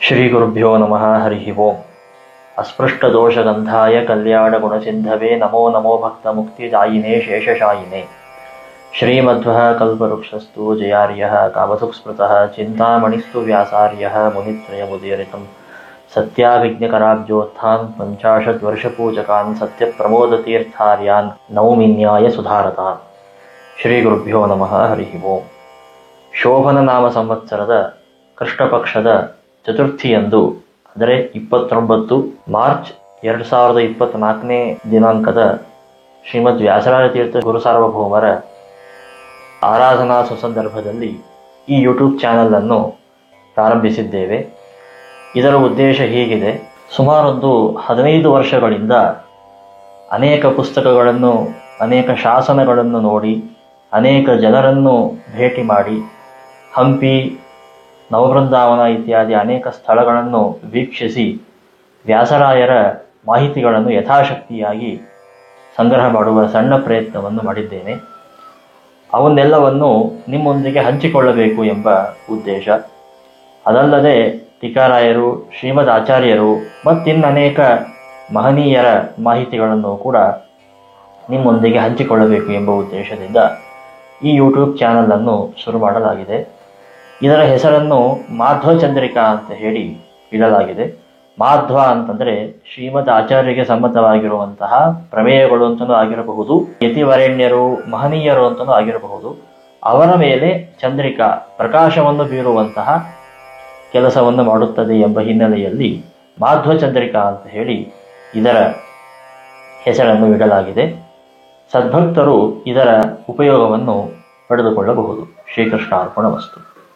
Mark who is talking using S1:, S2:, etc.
S1: ಶ್ರೀ ಗುರುಭ್ಯೋ ನಮಃ ಹರಿ ಓಂ. ಅಸ್ಪೃಷ್ಟದೋಷಗಂಧಾಯ ಕಲ್ಯಾಣಗುಣಸಿಂಧವೇ ನಮೋ ನಮೋ ಭಕ್ತಮುಕ್ತಿದಾಯಿನೇ ಶೇಷಶಾಯಿನೇ. ಶ್ರೀಮಧ್ವಃ ಕಲ್ಪವೃಕ್ಷಸ್ತು ಜಯಾರ್ಯಃ ಕಾಮಸುಸ್ಮೃತಃ ಚಿಂತಾಮಣಿಸ್ತು ವ್ಯಾಸಾರ್ಯಃ ಮುನಿತ್ರಯಮುದೀರಿತಂ ಸತ್ಯಾಭಿಜ್ಞಕರಾಬ್ಜೋತ್ಥಾನ್ ಪಂಚಾಶದ್ವರ್ಷಪೂಜಕಾನ್ ಸತ್ಯಪ್ರಮೋದತೀರ್ಥಾರ್ಯಾನ್ ನೌಮಿನ್ಯಾಯ ಸುಧಾರತಾನ್. ಶ್ರೀ ಗುರುಭ್ಯೋ ನಮಃ ಹರಿ ಓಂ. ಶೋಭನ ನಾಮ ಸಂವತ್ಸರದ ಕೃಷ್ಣಪಕ್ಷದ ಚತುರ್ಥಿಯಂದು, ಅಂದರೆ 29 ಮಾರ್ಚ್ 2024ನೇ ದಿನಾಂಕದ ಶ್ರೀಮದ್ ವ್ಯಾಸರಾಜ ತೀರ್ಥ ಗುರು ಸಾರ್ವಭೌಮರ ಆರಾಧನಾ ಸುಸಂದರ್ಭದಲ್ಲಿ ಈ ಯೂಟ್ಯೂಬ್ ಚಾನಲ್ ಅನ್ನು ಪ್ರಾರಂಭಿಸಿದ್ದೇವೆ. ಇದರ ಉದ್ದೇಶ ಹೀಗಿದೆ: ಸುಮಾರೊಂದು 15 ವರ್ಷಗಳಿಂದ ಅನೇಕ ಪುಸ್ತಕಗಳನ್ನು, ಅನೇಕ ಶಾಸನಗಳನ್ನು ನೋಡಿ, ಅನೇಕ ಜನರನ್ನು ಭೇಟಿ ಮಾಡಿ, ಹಂಪಿ, ನವಬೃಂದಾವನ ಇತ್ಯಾದಿ ಅನೇಕ ಸ್ಥಳಗಳನ್ನು ವೀಕ್ಷಿಸಿ ವ್ಯಾಸರಾಯರ ಮಾಹಿತಿಗಳನ್ನು ಯಥಾಶಕ್ತಿಯಾಗಿ ಸಂಗ್ರಹ ಮಾಡುವ ಸಣ್ಣ ಪ್ರಯತ್ನವನ್ನು ಮಾಡಿದ್ದೇನೆ. ಅವನ್ನೆಲ್ಲವನ್ನು ನಿಮ್ಮೊಂದಿಗೆ ಹಂಚಿಕೊಳ್ಳಬೇಕು ಎಂಬ ಉದ್ದೇಶ. ಅದಲ್ಲದೆ ಟೀಕಾರಾಯರು, ಶ್ರೀಮದ್ ಆಚಾರ್ಯರು ಮತ್ತಿನ್ನನೇಕ ಮಹನೀಯರ ಮಾಹಿತಿಗಳನ್ನು ಕೂಡ ನಿಮ್ಮೊಂದಿಗೆ ಹಂಚಿಕೊಳ್ಳಬೇಕು ಎಂಬ ಉದ್ದೇಶದಿಂದ ಈ ಯೂಟ್ಯೂಬ್ ಚಾನಲ್ ಅನ್ನು ಶುರು ಮಾಡಲಾಗಿದೆ. ಇದರ ಹೆಸರನ್ನು ಮಾಧ್ವ ಚಂದ್ರಿಕಾ ಅಂತ ಹೇಳಿ ಇಡಲಾಗಿದೆ. ಮಾಧ್ವ ಅಂತಂದರೆ ಶ್ರೀಮದ್ ಆಚಾರ್ಯರಿಗೆ ಸಮ್ಮತವಾಗಿರುವಂತಹ ಪ್ರಮೇಯಗಳು ಅಂತಲೂ ಆಗಿರಬಹುದು, ಯತಿವರೆಣ್ಯರು, ಮಹನೀಯರು ಅಂತಲೂ ಆಗಿರಬಹುದು. ಅವರ ಮೇಲೆ ಚಂದ್ರಿಕಾ, ಪ್ರಕಾಶವನ್ನು ಬೀರುವಂತಹ ಕೆಲಸವನ್ನು ಮಾಡುತ್ತದೆ ಎಂಬ ಹಿನ್ನೆಲೆಯಲ್ಲಿ ಮಾಧ್ವ ಚಂದ್ರಿಕಾ ಅಂತ ಹೇಳಿ ಇದರ ಹೆಸರನ್ನು ಇಡಲಾಗಿದೆ. ಸದ್ಭಕ್ತರು ಇದರ ಉಪಯೋಗವನ್ನು ಪಡೆದುಕೊಳ್ಳಬಹುದು. ಶ್ರೀಕೃಷ್ಣ ಅರ್ಪಣಮಸ್ತು.